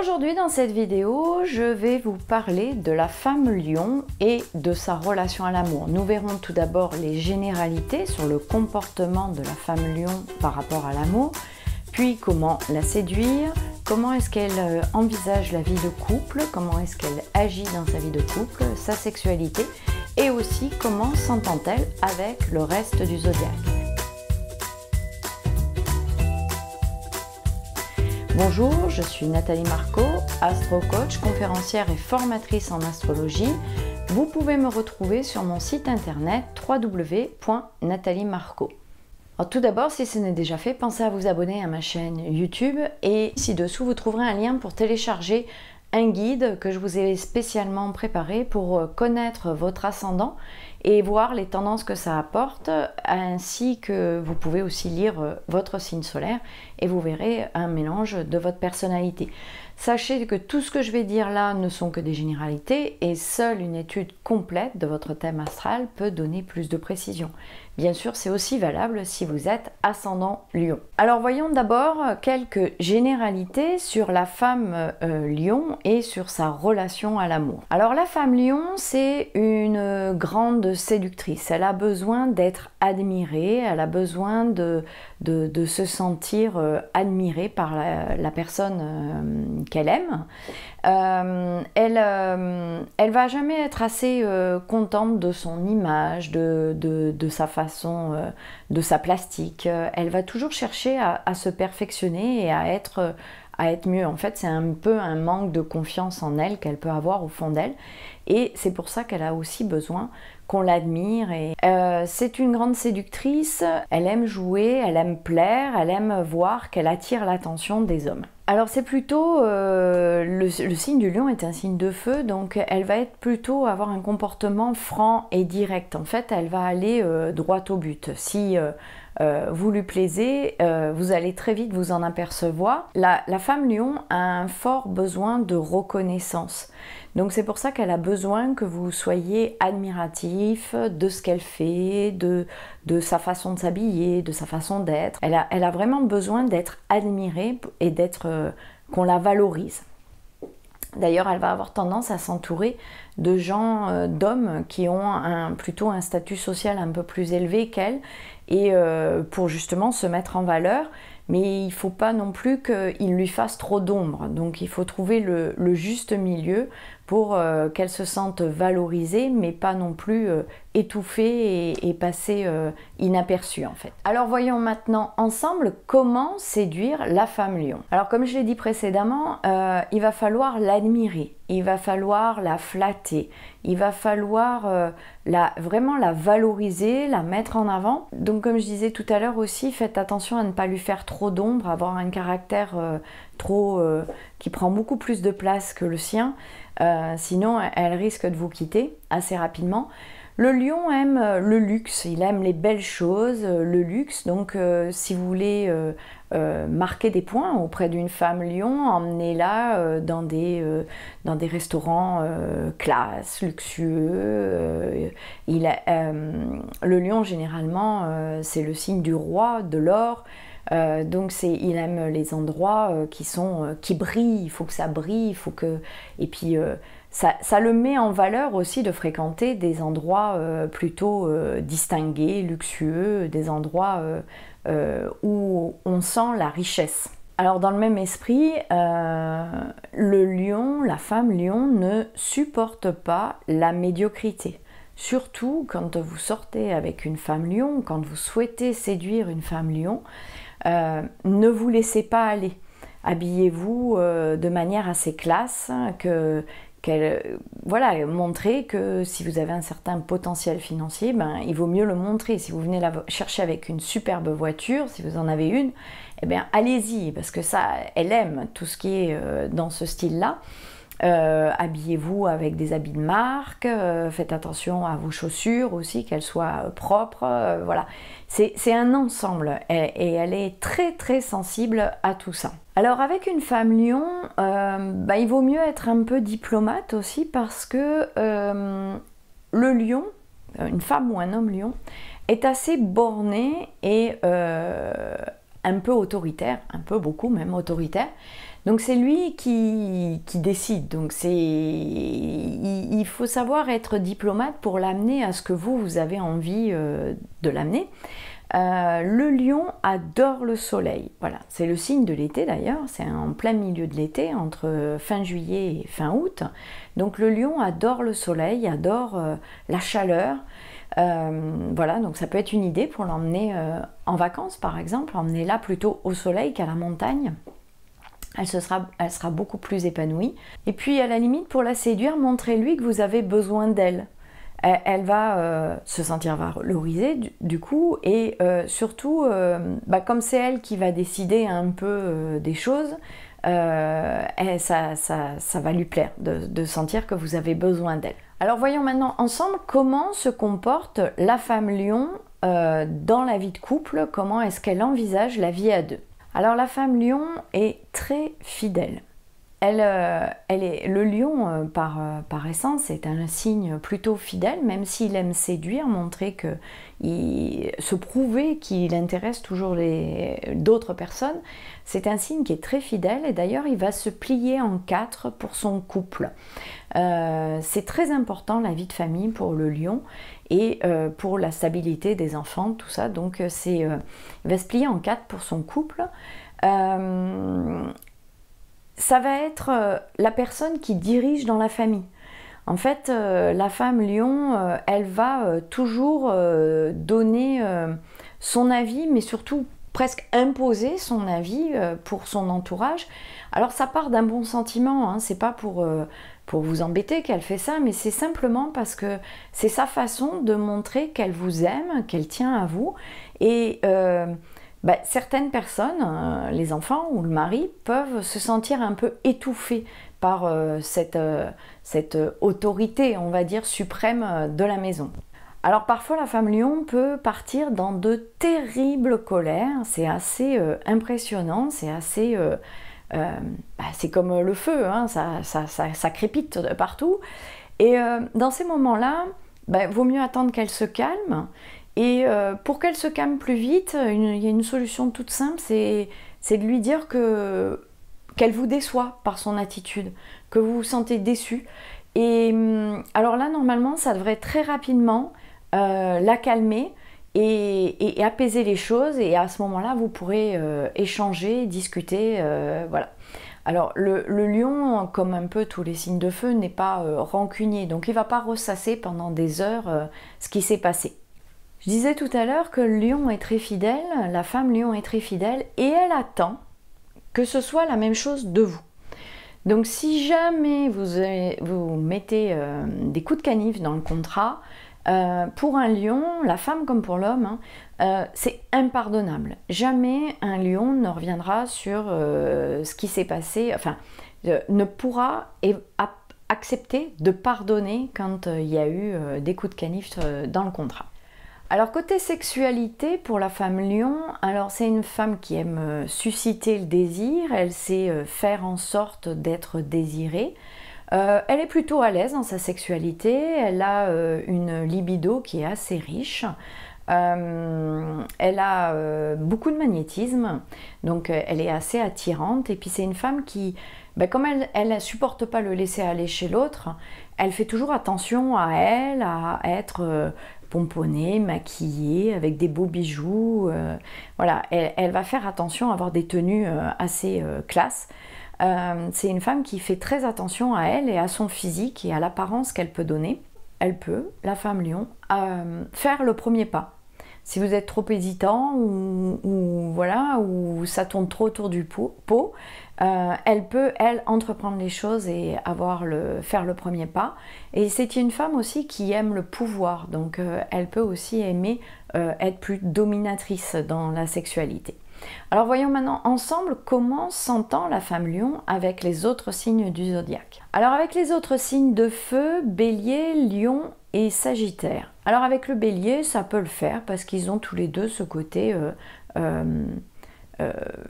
Aujourd'hui dans cette vidéo, je vais vous parler de la femme lion et de sa relation à l'amour. Nous verrons tout d'abord les généralités sur le comportement de la femme lion par rapport à l'amour, puis comment la séduire, comment est-ce qu'elle envisage la vie de couple, comment est-ce qu'elle agit dans sa vie de couple, sa sexualité et aussi comment s'entend-elle avec le reste du zodiaque. Bonjour, je suis Nathalie Marco, astro-coach, conférencière et formatrice en astrologie. Vous pouvez me retrouver sur mon site internet www.nathaliemarco. Alors tout d'abord, si ce n'est déjà fait, pensez à vous abonner à ma chaîne YouTube et ci-dessous vous trouverez un lien pour télécharger un guide que je vous ai spécialement préparé pour connaître votre ascendant et voir les tendances que ça apporte, ainsi que vous pouvez aussi lire votre signe solaire et vous verrez un mélange de votre personnalité. Sachez que tout ce que je vais dire là ne sont que des généralités et seule une étude complète de votre thème astral peut donner plus de précision. Bien sûr, c'est aussi valable si vous êtes ascendant lion. Alors voyons d'abord quelques généralités sur la femme lion et sur sa relation à l'amour. Alors la femme lion, c'est une grande séductrice. Elle a besoin d'être admirée, elle a besoin de se sentir admirée par la personne qu'elle aime. Elle va jamais être assez contente de son image, de sa façon, de sa plastique. Elle va toujours chercher à se perfectionner et à être mieux. En fait, c'est un peu un manque de confiance en elle qu'elle peut avoir au fond d'elle. Et c'est pour ça qu'elle a aussi besoin qu'on l'admire. C'est une grande séductrice, elle aime jouer, elle aime plaire, elle aime voir qu'elle attire l'attention des hommes. Alors c'est plutôt, le signe du lion est un signe de feu, donc elle va être plutôt avoir un comportement franc et direct. En fait, elle va aller droit au but. Si vous lui plaisez, vous allez très vite vous en apercevoir. La femme lion a un fort besoin de reconnaissance. Donc c'est pour ça qu'elle a besoin que vous soyez admiratif de ce qu'elle fait, de sa façon de s'habiller, de sa façon d'être. Elle a vraiment besoin d'être admirée et qu'on la valorise. D'ailleurs, elle va avoir tendance à s'entourer de gens, d'hommes qui ont plutôt un statut social un peu plus élevé qu'elle et pour justement se mettre en valeur. Mais il ne faut pas non plus qu'il lui fasse trop d'ombre. Donc il faut trouver le juste milieu pour qu'elle se sente valorisée, mais pas non plus étouffée et passer inaperçue en fait. Alors voyons maintenant ensemble comment séduire la femme lion. Alors comme je l'ai dit précédemment, il va falloir l'admirer, il va falloir la flatter, il va falloir vraiment la valoriser, la mettre en avant. Donc comme je disais tout à l'heure aussi, faites attention à ne pas lui faire trop d'ombre, avoir un caractère qui prend beaucoup plus de place que le sien. Sinon elle risque de vous quitter assez rapidement. Le lion aime le luxe, il aime les belles choses, le luxe, donc si vous voulez marquer des points auprès d'une femme lion, emmenez-la dans des restaurants classe, luxueux. Le lion généralement c'est le signe du roi, de l'or. Donc il aime les endroits qui brillent, il faut que ça brille, et puis ça le met en valeur aussi de fréquenter des endroits plutôt distingués, luxueux, des endroits où on sent la richesse. Alors dans le même esprit, le lion, la femme lion ne supporte pas la médiocrité. Surtout quand vous sortez avec une femme lion, quand vous souhaitez séduire une femme lion, ne vous laissez pas aller. Habillez-vous de manière assez classe, montrez que si vous avez un certain potentiel financier, il vaut mieux le montrer. Si vous venez la chercher avec une superbe voiture, si vous en avez une, eh bien allez-y, parce que ça, elle aime tout ce qui est dans ce style-là. Habillez-vous avec des habits de marque, faites attention à vos chaussures aussi, qu'elles soient propres, voilà. C'est un ensemble et elle est très très sensible à tout ça. Alors avec une femme lion, il vaut mieux être un peu diplomate aussi parce que le lion, une femme ou un homme lion, est assez borné et un peu autoritaire, un peu beaucoup même autoritaire. Donc c'est lui qui décide. Donc il faut savoir être diplomate pour l'amener à ce que vous avez envie de l'amener. Le lion adore le soleil. Voilà, c'est le signe de l'été d'ailleurs. C'est en plein milieu de l'été, entre fin juillet et fin août. Donc le lion adore le soleil, adore la chaleur. Voilà, donc ça peut être une idée pour l'emmener en vacances par exemple, emmener là plutôt au soleil qu'à la montagne. Elle sera beaucoup plus épanouie. Et puis à la limite, pour la séduire, montrez-lui que vous avez besoin d'elle. Elle va se sentir valorisée du coup, et surtout, comme c'est elle qui va décider un peu des choses, ça va lui plaire de sentir que vous avez besoin d'elle. Alors voyons maintenant ensemble comment se comporte la femme lion dans la vie de couple, comment est-ce qu'elle envisage la vie à deux. Alors la femme lion est très fidèle. Le lion, par essence, est un signe plutôt fidèle, même s'il aime séduire, montrer se prouver qu'il intéresse toujours d'autres personnes. C'est un signe qui est très fidèle, et d'ailleurs il va se plier en quatre pour son couple. C'est très important la vie de famille pour le lion, et pour la stabilité des enfants, tout ça. Donc il va se plier en quatre pour son couple. Ça va être la personne qui dirige dans la famille. En fait, la femme lion, elle va toujours donner son avis, mais surtout presque imposer son avis pour son entourage. Alors ça part d'un bon sentiment, hein, c'est pas pour vous embêter qu'elle fait ça, mais c'est simplement parce que c'est sa façon de montrer qu'elle vous aime, qu'elle tient à vous. Et certaines personnes, les enfants ou le mari, peuvent se sentir un peu étouffés par cette autorité, on va dire, suprême de la maison. Alors parfois la femme lion peut partir dans de terribles colères, c'est assez impressionnant, c'est assez... c'est comme le feu, hein, ça crépite de partout. Et dans ces moments-là, vaut mieux attendre qu'elle se calme. Et pour qu'elle se calme plus vite, il y a une solution toute simple, c'est de lui dire qu'elle vous déçoit par son attitude, que vous vous sentez déçu. Et alors là, normalement, ça devrait très rapidement la calmer et apaiser les choses. Et à ce moment-là, vous pourrez échanger, discuter, voilà. Alors le lion, comme un peu tous les signes de feu, n'est pas rancunier, donc il ne va pas ressasser pendant des heures ce qui s'est passé. Je disais tout à l'heure que le lion est très fidèle, la femme lion est très fidèle, et elle attend que ce soit la même chose de vous. Donc si jamais vous mettez des coups de canif dans le contrat, pour un lion, la femme comme pour l'homme, c'est impardonnable. Jamais un lion ne reviendra sur ce qui s'est passé, enfin, ne pourra accepter de pardonner quand il y a eu des coups de canif dans le contrat. Alors côté sexualité, pour la femme lion, alors c'est une femme qui aime susciter le désir, elle sait faire en sorte d'être désirée. Elle est plutôt à l'aise dans sa sexualité, elle a une libido qui est assez riche, elle a beaucoup de magnétisme, donc elle est assez attirante, et puis c'est une femme qui, comme elle ne supporte pas le laisser aller chez l'autre, elle fait toujours attention à elle, à être pomponnée, maquillée, avec des beaux bijoux, voilà, elle va faire attention à avoir des tenues assez classe. C'est une femme qui fait très attention à elle et à son physique et à l'apparence qu'elle peut donner. Elle peut, la femme lion, faire le premier pas. Si vous êtes trop hésitant ou ça tourne trop autour du pot, elle peut, entreprendre les choses et faire le premier pas. Et c'est une femme aussi qui aime le pouvoir, donc elle peut aussi aimer être plus dominatrice dans la sexualité. Alors voyons maintenant ensemble comment s'entend la femme lion avec les autres signes du zodiaque. Alors avec les autres signes de feu, bélier, lion et sagittaire. Alors avec le bélier, ça peut le faire parce qu'ils ont tous les deux ce côté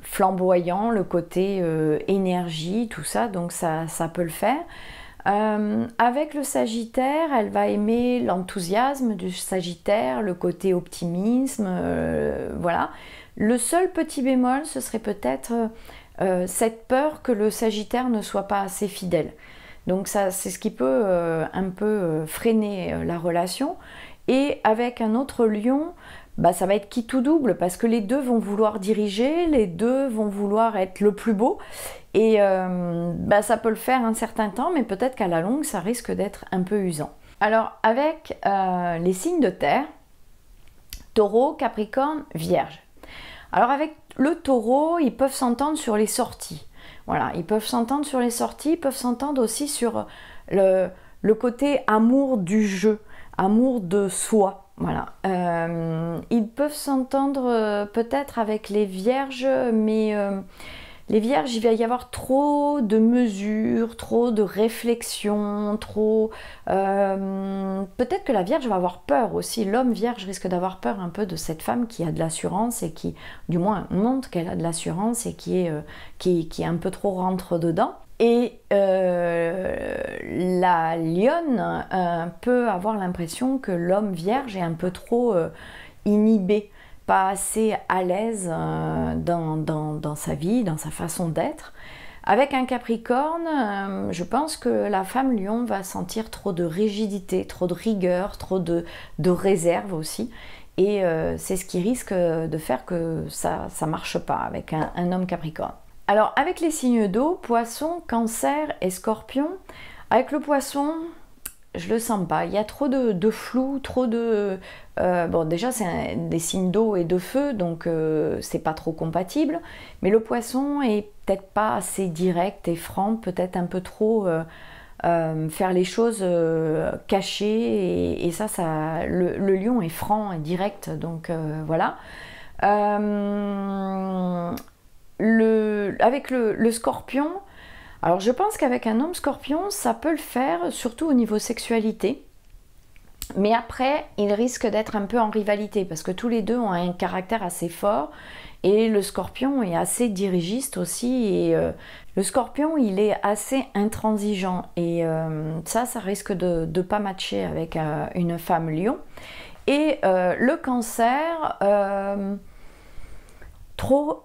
flamboyant, le côté énergie, tout ça, donc ça peut le faire. Avec le sagittaire, elle va aimer l'enthousiasme du sagittaire, le côté optimisme, voilà. Le seul petit bémol, ce serait peut-être cette peur que le Sagittaire ne soit pas assez fidèle. Donc ça, c'est ce qui peut un peu freiner la relation. Et avec un autre lion, bah, ça va être qui tout double, parce que les deux vont vouloir diriger, les deux vont vouloir être le plus beau. Et bah, ça peut le faire un certain temps, mais peut-être qu'à la longue, ça risque d'être un peu usant. Alors avec les signes de terre, Taureau, Capricorne, Vierge. Alors avec le Taureau, ils peuvent s'entendre sur les sorties. Voilà, ils peuvent s'entendre sur les sorties, ils peuvent s'entendre aussi sur le côté amour du jeu, amour de soi. Voilà. Ils peuvent s'entendre peut-être avec les Vierges, mais les Vierges, il va y avoir trop de mesures, trop de réflexion, trop... peut-être que la Vierge va avoir peur aussi. L'homme Vierge risque d'avoir peur un peu de cette femme qui a de l'assurance et qui, du moins, montre qu'elle a de l'assurance et qui est un peu trop rentre dedans. Et la Lionne peut avoir l'impression que l'homme Vierge est un peu trop inhibé, pas assez à l'aise dans sa vie, dans sa façon d'être. Avec un Capricorne, je pense que la femme Lion va sentir trop de rigidité, trop de rigueur, trop de réserve aussi. Et c'est ce qui risque de faire que ça ne marche pas avec un homme Capricorne. Alors avec les signes d'eau, Poisson, Cancer et Scorpion, avec le Poisson, je le sens pas. Il y a trop de flou, trop de... bon, déjà, c'est des signes d'eau et de feu, donc c'est pas trop compatible. Mais le Poisson est peut-être pas assez direct et franc, peut-être un peu trop faire les choses cachées. Et ça le Lion est franc et direct, donc voilà. Avec le Scorpion... Alors je pense qu'avec un homme Scorpion, ça peut le faire, surtout au niveau sexualité. Mais après, il risque d'être un peu en rivalité, parce que tous les deux ont un caractère assez fort. Et le Scorpion est assez dirigiste aussi. Et le Scorpion, il est assez intransigeant. Et ça risque de ne pas matcher avec une femme Lion. Et le Cancer, trop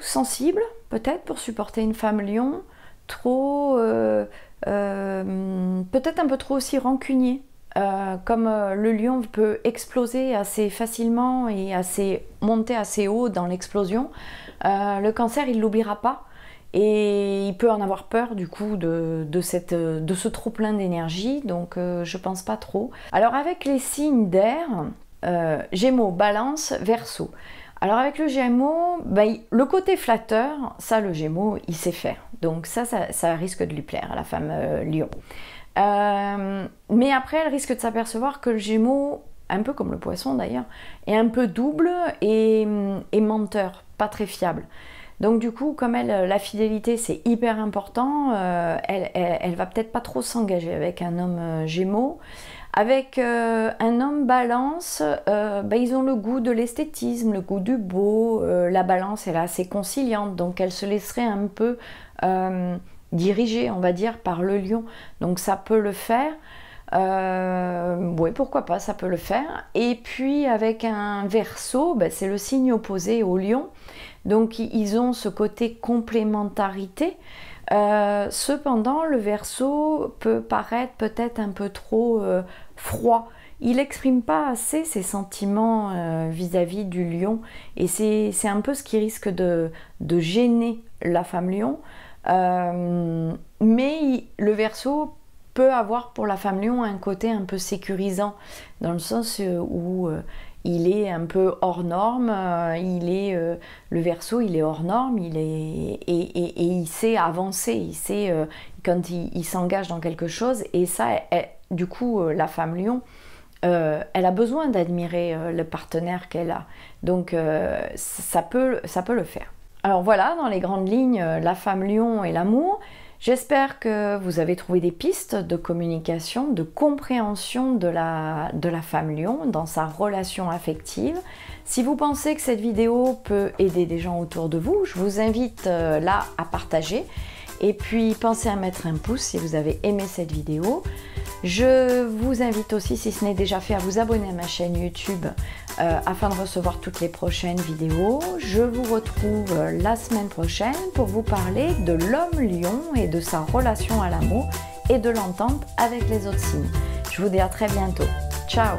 sensible peut-être pour supporter une femme Lion, peut-être un peu trop aussi rancunier, comme le Lion peut exploser assez facilement et monter assez haut dans l'explosion. Le Cancer, il l'oubliera pas et il peut en avoir peur du coup de ce trop plein d'énergie, donc je pense pas trop. Alors avec les signes d'air, Gémeaux, Balance, Verseau. Alors avec le Gémeaux, le côté flatteur, ça le Gémeaux, il sait faire. Donc ça risque de lui plaire à la femme Lion. Mais après, elle risque de s'apercevoir que le Gémeaux, un peu comme le Poisson d'ailleurs, est un peu double et menteur, pas très fiable. Donc du coup, comme la fidélité c'est hyper important, elle va peut-être pas trop s'engager avec un homme Gémeaux. Avec un homme Balance, ils ont le goût de l'esthétisme, le goût du beau. La Balance, elle est assez conciliante, donc elle se laisserait un peu diriger, on va dire, par le Lion. Donc ça peut le faire. Oui, pourquoi pas, ça peut le faire. Et puis avec un Verseau, c'est le signe opposé au Lion. Donc ils ont ce côté complémentarité. Cependant, le Verseau peut paraître peut-être un peu trop froid. Il n'exprime pas assez ses sentiments vis-à-vis du Lion et c'est un peu ce qui risque de gêner la femme Lion. Mais le Verseau peut avoir pour la femme Lion un côté un peu sécurisant, dans le sens où il est un peu hors norme, le Verseau il est hors norme, et il sait avancer, il sait quand il s'engage dans quelque chose, et ça, du coup, la femme Lion, elle a besoin d'admirer le partenaire qu'elle a, donc ça peut le faire. Alors voilà, dans les grandes lignes, la femme Lion et l'amour. J'espère que vous avez trouvé des pistes de communication, de compréhension de la femme Lion dans sa relation affective. Si vous pensez que cette vidéo peut aider des gens autour de vous, je vous invite là à partager. Et puis pensez à mettre un pouce si vous avez aimé cette vidéo. Je vous invite aussi, si ce n'est déjà fait, à vous abonner à ma chaîne YouTube afin de recevoir toutes les prochaines vidéos. Je vous retrouve la semaine prochaine pour vous parler de l'homme lion et de sa relation à l'amour et de l'entente avec les autres signes. Je vous dis à très bientôt. Ciao!